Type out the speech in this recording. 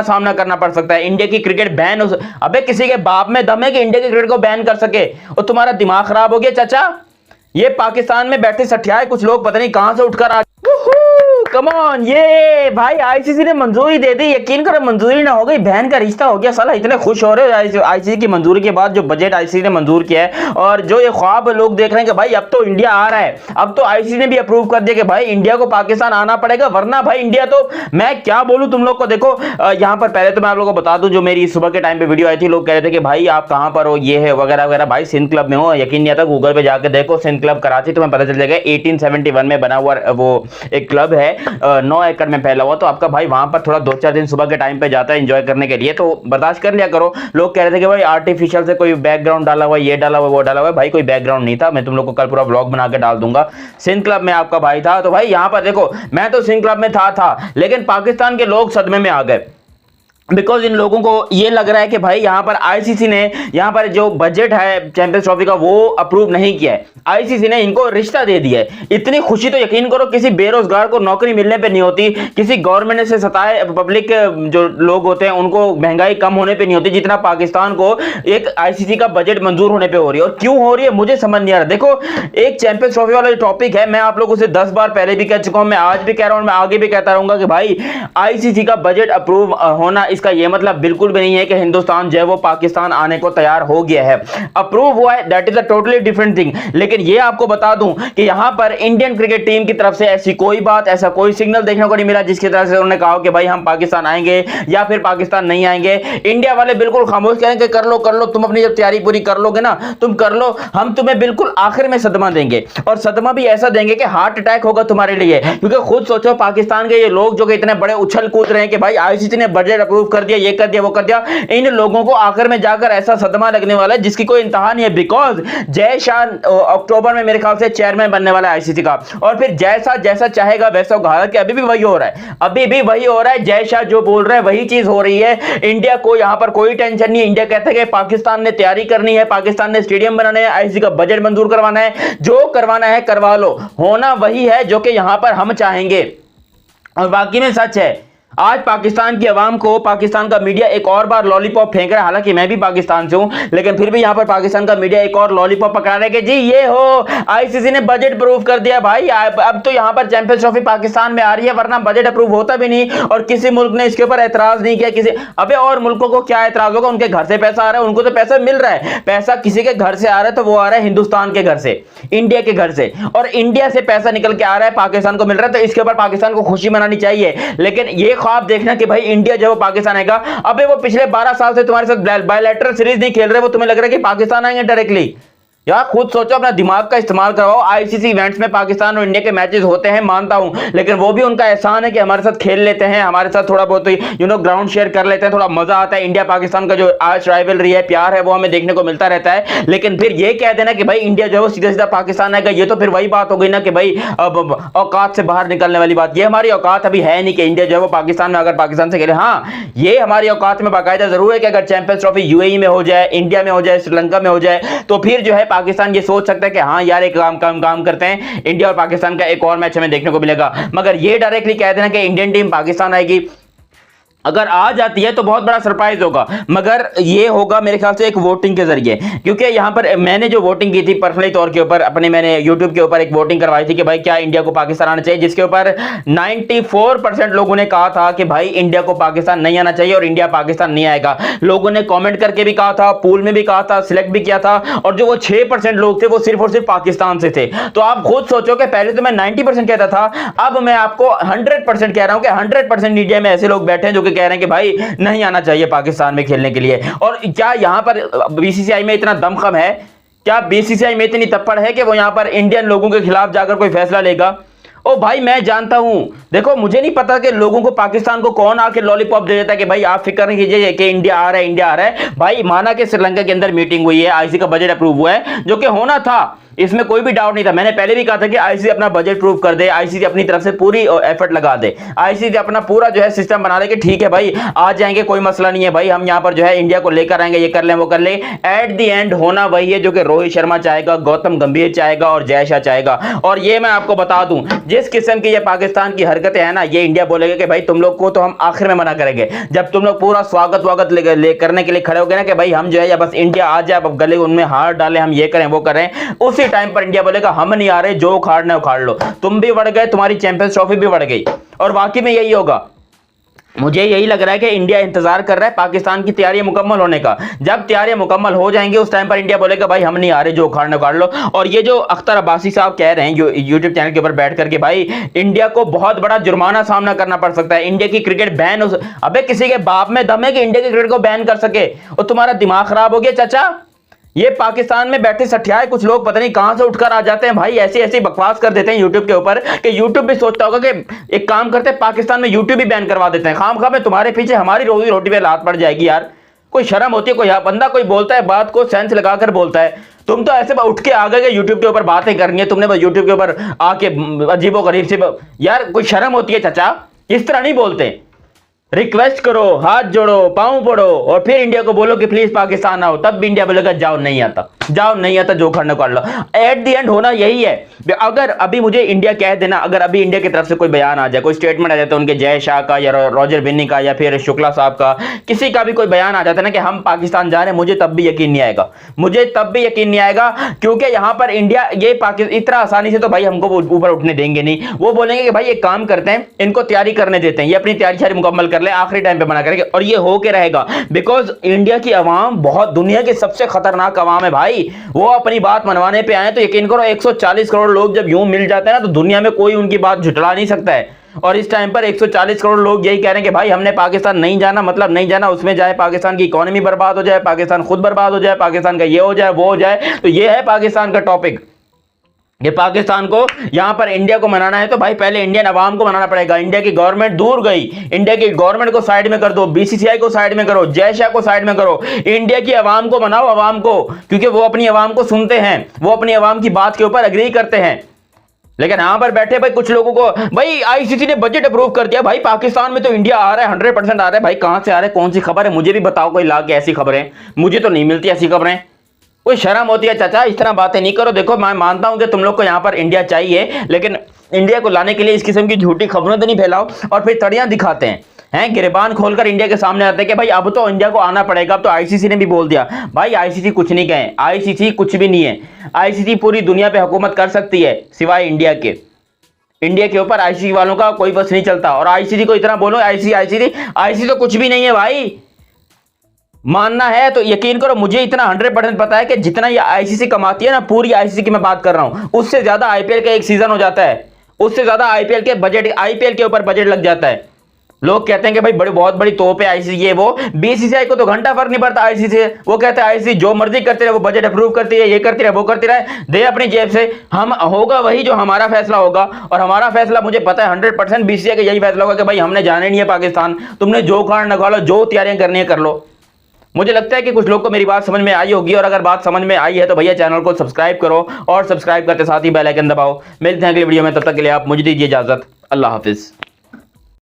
सामना करना पड़ सकता है। इंडिया की क्रिकेट बैन हो, अबे किसी के बाप में दम है कि इंडिया की क्रिकेट को बैन कर सके? और तुम्हारा दिमाग खराब हो गया चाचा। ये पाकिस्तान में बैठे सठियाए कुछ लोग पता नहीं कहां से उठकर आ, कम ऑन, ये भाई आईसीसी ने मंजूरी दे दी। यकीन करो मंजूरी ना हो गई, बहन का रिश्ता हो गया। साला इतने खुश हो रहे हो आईसीसी की मंजूरी के बाद, जो बजट आईसीसी ने मंजूर किया है। और जो ये ख्वाब लोग देख रहे हैं कि भाई अब तो इंडिया आ रहा है, अब तो आईसीसी ने भी अप्रूव कर दिया कि भाई इंडिया को पाकिस्तान आना पड़ेगा, वरना भाई इंडिया तो, मैं क्या बोलूं तुम लोग को। देखो यहां पर पहले तो मैं आप लोगों को बता दूं, जो मेरी सुबह के टाइम पे वीडियो आई थी, लोग कह रहे थे कि भाई आप कहां पर हो, ये है वगैरह वगैरह। भाई सिंध क्लब में हो, यकीन नहीं आता, गूगल पे जाकर देखो सिंध क्लब कराची, तुम्हें पता चल जाएगा। 1871 में बना हुआ वो एक क्लब है, 9 एकड़ में फैला हुआ। तो आपका भाई वहां पर थोड़ा 2-4 दिन सुबह के टाइम पे जाता है एंजॉय करने के लिए, तो बर्दाश्त कर लिया करो। लोग कह रहे थे कि भाई आर्टिफिशियल से कोई बैकग्राउंड डाला हुआ, ये डाला हुआ, वो डाला हुआ। भाई कोई बैकग्राउंड नहीं था, मैं तुम लोग को कल पूरा व्लॉग बना के डाल दूंगा। सिंध क्लब में आपका भाई था। तो भाई यहां पर देखो, मैं तो सिंध क्लब में था, लेकिन पाकिस्तान के लोग सदमे में आ गए, बिकॉज इन लोगों को ये लग रहा है कि भाई यहां पर आईसीसी ने यहां पर जो बजट है चैंपियंस ट्रॉफी का वो अप्रूव नहीं किया है। आईसीसी ने इनको रिश्ता दे दिया है। इतनी खुशी तो यकीन करो किसी बेरोजगार को नौकरी मिलने पे नहीं होती, किसी गवर्नमेंट से सताए पब्लिक जो लोग होते हैं उनको महंगाई कम होने पे नहीं होती, जितना पाकिस्तान को एक आईसीसी का बजट मंजूर होने पे हो रही है। और क्यों हो रही है मुझे समझ नहीं आ रहा। देखो एक चैंपियंस ट्रॉफी वाला जो टॉपिक है, मैं आप लोगों से 10 बार पहले भी कह चुका हूं, मैं आज भी कह रहा हूं, मैं आगे भी कहता रहूंगा कि भाई आईसीसी का बजट अप्रूव होना, इसका यह मतलब बिल्कुल भी नहीं है कि हिंदुस्तान जो है वो पाकिस्तान आने को तैयार हो गया है। अप्रूव हुआ है, that is a totally different thing. लेकिन ये आपको बता दूं कि यहां पर इंडियन क्रिकेट टीम की तरफ से ऐसी कोई बात, ऐसा कोई सिग्नल देखने को नहीं मिला जिसकी तरफ से उन्होंने कहा कि भाई हम पाकिस्तान आएंगे या फिर पाकिस्तान नहीं आएंगे। इंडिया वाले बिल्कुल खामोश कहेंगे कर लो, तुम अपनी जब तैयारी पूरी कर लोगे ना, तुम कर लो, हम तुम्हें बिल्कुल आखिर में सदमा देंगे। और सदमा भी ऐसा देंगे कि हार्ट अटैक होगा तुम्हारे लिए। क्योंकि खुद सोचो पाकिस्तान के ये लोग जो कि इतने बड़े उछल कूद रहे हैं कि भाई आईसीसी ने बजट अप्रूव कर दिया, ये कर दिया, वो कर दिया, इन लोगों को आखिर में जाकर ऐसा सदमा लगने वाला है जिसकी कोई इंतहा नहीं है। बिकॉज जय शाह अक्टूबर में मेरे ख्याल से चेयरमैन बनने वाला है आईसीसी का, और फिर जैसा चाहेगा वैसा होगा। हालांकि अभी भी वही हो रहा है, अभी भी वही हो रहा है, जय शाह जो बोल रहा है वही चीज हो रही है। इंडिया को यहां पर कोई टेंशन नहीं है। इंडिया कहता है कि पाकिस्तान ने तैयारी करनी है, पाकिस्तान ने स्टेडियम बनाने हैं, आईसीसी का बजट मंजूर करवाना है, जो करवाना है करवा लो, होना वही है जो कि यहां पर हम चाहेंगे। और बाकी में सच है, आज पाकिस्तान की आवाम को पाकिस्तान का मीडिया एक और बार लॉलीपॉप फेंक रहा है। हालांकि मैं भी पाकिस्तान से हूं, लेकिन फिर भी यहां पर पाकिस्तान का मीडिया एक और लॉलीपॉप पकड़ा रहा है कि जी ये हो आईसीसी ने बजट अप्रूव कर दिया। भाई अब तो यहां पर चैंपियंस ट्रॉफी पाकिस्तान में आ रही है, वरना बजट अप्रूव होता भी नहीं और किसी मुल्क ने इसके ऊपर एतराज नहीं किया। किसी अबे और मुल्कों को क्या एतराज होगा, उनके घर से पैसा आ रहा है, उनको तो पैसा मिल रहा है। पैसा किसी के घर से आ रहा है तो वो आ रहा है हिंदुस्तान के घर से, इंडिया के घर से, और इंडिया से पैसा निकल के आ रहा है पाकिस्तान को मिल रहा है। तो इसके ऊपर पाकिस्तान को खुशी मनानी चाहिए। लेकिन ये ख्वाब देखना कि भाई इंडिया जब पाकिस्तान आएगा, अबे वो पिछले 12 साल से तुम्हारे साथ बायलैटरल सीरीज नहीं खेल रहे, वो तुम्हें लग रहा है कि पाकिस्तान आएंगे डायरेक्टली। यार खुद सोचो, अपना दिमाग का इस्तेमाल करवाओ। आईसीसी इवेंट्स में पाकिस्तान और इंडिया के मैचेस होते हैं, मानता हूं, लेकिन वो भी उनका एहसान है कि हमारे साथ खेल लेते हैं, हमारे साथ थोड़ा बहुत ग्राउंड शेयर कर लेते हैं, थोड़ा मजा आता है। इंडिया पाकिस्तान का जो आज राइवलरी है, प्यार है, वो हमें देखने को मिलता रहता है। लेकिन फिर ये कह देना कि भाई इंडिया जो है वो सीधा सीधा पाकिस्तान आएगा, ये तो फिर वही बात हो गई ना कि भाई अब औकात से बाहर निकलने वाली बात। ये हमारी औकात अभी है नहीं कि इंडिया जो है वो पाकिस्तान में अगर पाकिस्तान से खेले। हाँ, ये हमारी औकात में बाकायदा जरूर है कि अगर चैंपियंस ट्रॉफी यूएई में हो जाए, इंडिया में हो जाए, श्रीलंका में हो जाए, तो फिर जो है पाकिस्तान ये सोच सकता है कि हाँ यार एक काम करते हैं, इंडिया और पाकिस्तान का एक और मैच हमें देखने को मिलेगा। मगर ये डायरेक्टली कह देना कि इंडियन टीम पाकिस्तान आएगी, अगर आ जाती है तो बहुत बड़ा सरप्राइज होगा। मगर ये होगा मेरे ख्याल से एक वोटिंग के जरिए, क्योंकि यहां पर मैंने जो वोटिंग की थी पर्सनली तौर के ऊपर अपने, मैंने यूट्यूब के ऊपर एक वोटिंग करवाई थी कि भाई क्या इंडिया को पाकिस्तान आना चाहिए, जिसके ऊपर 94% लोगों ने कहा था कि भाई इंडिया को पाकिस्तान नहीं आना चाहिए और इंडिया पाकिस्तान नहीं आएगा। लोगों ने कॉमेंट करके भी कहा था, पूल में भी कहा था, सिलेक्ट भी किया था, और जो वो 6% लोग थे वो सिर्फ और सिर्फ पाकिस्तान से थे। तो आप खुद सोचो कि पहले तो मैं 90% कहता था, अब मैं आपको 100% कह रहा हूं कि 100% इंडिया में ऐसे लोग बैठे हैं जो कि कह रहे हैं कि भाई नहीं आना चाहिए पाकिस्तान में खेलने के लिए। और क्या यहां पर बीसीसीआई में इतना दमखम है, क्या बीसीसीआई में इतनी तप्पड़ है कि वो यहां पर इंडियन लोगों के खिलाफ जाकर कोई फैसला लेगा? ओ भाई मैं जानता हूं, देखो मुझे नहीं पता कि लोगों को पाकिस्तान को कौन आके लॉलीपॉप दे देता है कि भाई आप फिक्र नहीं कीजिए कि इंडिया आ रहा है, इंडिया आ रहा है। भाई माना कि श्रीलंका के अंदर मीटिंग हुई है, आईसीसी का बजट अप्रूव हुआ है, जो कि होना था, इसमें कोई भी डाउट नहीं था। मैंने पहले भी कहा था कि आईसीसी अपना बजट प्रूव कर दे, आईसीसी अपनी तरफ से पूरी एफर्ट लगा दे, आईसीसी अपना पूरा जो है सिस्टम बना दे कि ठीक है भाई आ जाएंगे, कोई मसला नहीं है भाई, हम यहां पर जो है इंडिया को लेकर आएंगे, ये कर लें वो कर ले। एट द एंड होना वही है जो कि रोहित शर्मा चाहेगा, गौतम गंभीर चाहेगा और जय शाह चाहेगा। और ये मैं आपको बता दूं, जिस किस्म की ये पाकिस्तान की हरकतें हैं ना, ये इंडिया बोलेगा कि भाई तुम लोग को तो हम आखिर में मना करेंगे, जब तुम लोग पूरा स्वागत वागत ले करने के लिए खड़े हो गए ना कि भाई हम जो है या बस इंडिया आ जाए, अब गले उनमें हाथ डालें, हम ये करें वो करें, उसी टाइम पर इंडिया बोलेगा हम नहीं आ रहे, जो उखाड़ना उखाड़ लो। तुम भी बढ़ गए, तुम्हारी चैंपियंस ट्रॉफी भी बढ़ गई। और वाकई में यही होगा। मुझे यही लग रहा है कि इंडिया इंतजार कर रहा है पाकिस्तान की तैयारियां मुकम्मल होने का। जब तैयारियां मुकम्मल हो जाएंगी उस टाइम पर इंडिया बोलेगा भाई हम नहीं आ रहे, जो उखाड़ना उखाड़ लो। और ये जो अख्तर अब्बासी साहब कह रहे हैं जो यूट्यूब चैनल के ऊपर बैठ करके, भाई इंडिया को बहुत बड़ा जुर्माना सामना करना पड़ सकता है, इंडिया की क्रिकेट बैन हो। अबे किसी के बाप में दम है कि इंडिया की क्रिकेट को बैन कर सके? और तुम्हारा दिमाग खराब हो गया चाचा। ये पाकिस्तान में बैठे सठियाए कुछ लोग पता नहीं कहां से उठकर आ जाते हैं भाई, ऐसी ऐसी बकवास कर देते हैं यूट्यूब के ऊपर कि यूट्यूब भी सोचता होगा कि एक काम करते हैं पाकिस्तान में यूट्यूब भी बैन करवा देते हैं। खामखा में तुम्हारे पीछे हमारी रोजी रोटी पे लात पड़ जाएगी यार। कोई शर्म होती है? कोई बंदा कोई बोलता है बात को सेंस लगाकर बोलता है। तुम तो ऐसे उठ के आ गए यूट्यूब के ऊपर बातें करनी है, तुमने यूट्यूब के ऊपर आके अजीबो गरीब से यार कोई शर्म होती है चाचा? इस तरह नहीं बोलते। रिक्वेस्ट करो, हाथ जोड़ो, पांव पड़ो और फिर इंडिया को बोलो कि प्लीज पाकिस्तान आओ, तब भी इंडिया बोलेगा जाओ नहीं आता, जाओ नहीं आता, जो करना कर लो। एट द एंड होना यही है। अगर अभी मुझे इंडिया कह देना, अगर अभी इंडिया की तरफ से कोई बयान आ जाए, कोई स्टेटमेंट आ जाता है उनके जय शाह का या रॉजर बिन्नी का या फिर शुक्ला साहब का, किसी का भी कोई बयान आ जाता है ना कि हम पाकिस्तान जा रहे हैं, मुझे तब भी यकीन नहीं आएगा, मुझे तब भी यकीन नहीं आएगा। क्योंकि यहां पर इंडिया ये पाकिस्तान इतना आसानी से तो भाई हमको ऊपर उठने देंगे नहीं। वो बोलेंगे कि भाई एक काम करते हैं, इनको तैयारी करने देते हैं, ये अपनी तैयारी सारी मुकम्मल कर ले, आखिरी टाइम पे बना करेंगे। और ये हो के रहेगा बिकॉज इंडिया की आवाम बहुत दुनिया की सबसे खतरनाक आवाम है भाई। वो अपनी बात मनवाने पे आए तो यकीन करो 140 करोड़ लोग जब यूं मिल जाते हैं ना तो दुनिया में कोई उनकी बात झुठला नहीं सकता है। और इस टाइम पर 140 करोड़ लोग यही कह रहे हैं कि भाई हमने पाकिस्तान नहीं जाना, मतलब नहीं जाना, उसमें जाए पाकिस्तान की इकोनॉमी बर्बाद हो जाए, पाकिस्तान खुद बर्बाद हो जाए, पाकिस्तान का ये हो जाए वो हो जाए। तो ये है पाकिस्तान का टॉपिक। ये पाकिस्तान को यहां पर इंडिया को मनाना है तो भाई पहले इंडियन अवाम को मनाना पड़ेगा। इंडिया की गवर्नमेंट दूर गई, इंडिया की गवर्नमेंट को साइड में कर दो, बीसीसीआई को साइड में करो, जय शाह को साइड में करो, इंडिया की अवाम को मनाओ, अवाम को, क्योंकि वो अपनी अवाम को सुनते हैं, वो अपनी अवाम की बात के ऊपर अग्री करते हैं। लेकिन यहां पर बैठे भाई कुछ लोगों को, भाई आईसीसी ने बजट अप्रूव कर दिया, भाई पाकिस्तान में तो इंडिया आ रहा है, 100% आ रहा है। भाई कहां से आ रहा है, कौन सी खबर है, मुझे भी बताओ कोई ला के ऐसी खबरें, मुझे तो नहीं मिलती ऐसी खबरें। कोई शर्म होती है चाचा? इस तरह बातें नहीं करो। देखो मैं मानता हूं कि तुम लोग को यहां पर इंडिया चाहिए, लेकिन इंडिया को लाने के लिए इस किस्म की झूठी खबरों तो नहीं फैलाओ और फिर तड़ियां दिखाते हैं, गिरबान खोलकर इंडिया के सामने आते हैं कि भाई अब तो इंडिया को आना पड़ेगा। अब तो आईसीसी ने भी बोल दिया। भाई आईसीसी कुछ नहीं कहे, आईसीसी कुछ भी नहीं है। आईसीसी पूरी दुनिया पे हुकूमत कर सकती है सिवाय इंडिया के। इंडिया के ऊपर आईसीसी वालों का कोई बस नहीं चलता। और आईसीसी को इतना बोलो आईसीसी तो कुछ भी नहीं है भाई। मानना है तो यकीन करो, मुझे इतना 100% पता है कि जितना ये आईसीसी कमाती है ना, पूरी आईसीसी की मैं बात कर रहा हूं, उससे ज्यादा आईपीएल का एक सीजन हो जाता है, उससे ज्यादा आईपीएल के बजट, आईपीएल के ऊपर बजट लग जाता है। लोग कहते हैं कि भाई बड़ी बहुत बड़ी तोप है आईसीसी, ये वो। बीसीसीआई को तो घंटा फर्क नहीं पड़ता आईसीसी से। वो कहते हैं आईसीसी जो मर्जी करते रहे, वो बजट अप्रूव करती है, ये करती रहे, वो करती रहे, दे अपनी जेब से, हम होगा वही जो हमारा फैसला होगा। और हमारा फैसला मुझे पता है 100% बीसीसीआई का यही फैसला होगा कि भाई हमने जाने नहीं है पाकिस्तान, तुमने जो खान निकालो, जो तैयारियां करनी है कर लो। मुझे लगता है कि कुछ लोग को मेरी बात समझ में आई होगी, और अगर बात समझ में आई है तो भैया चैनल को सब्सक्राइब करो और सब्सक्राइब करते साथ ही बेल आइकन दबाओ। मिलते हैं अगली वीडियो में, तब तक के लिए आप मुझे दीजिए इजाजत। अल्लाह हाफिज।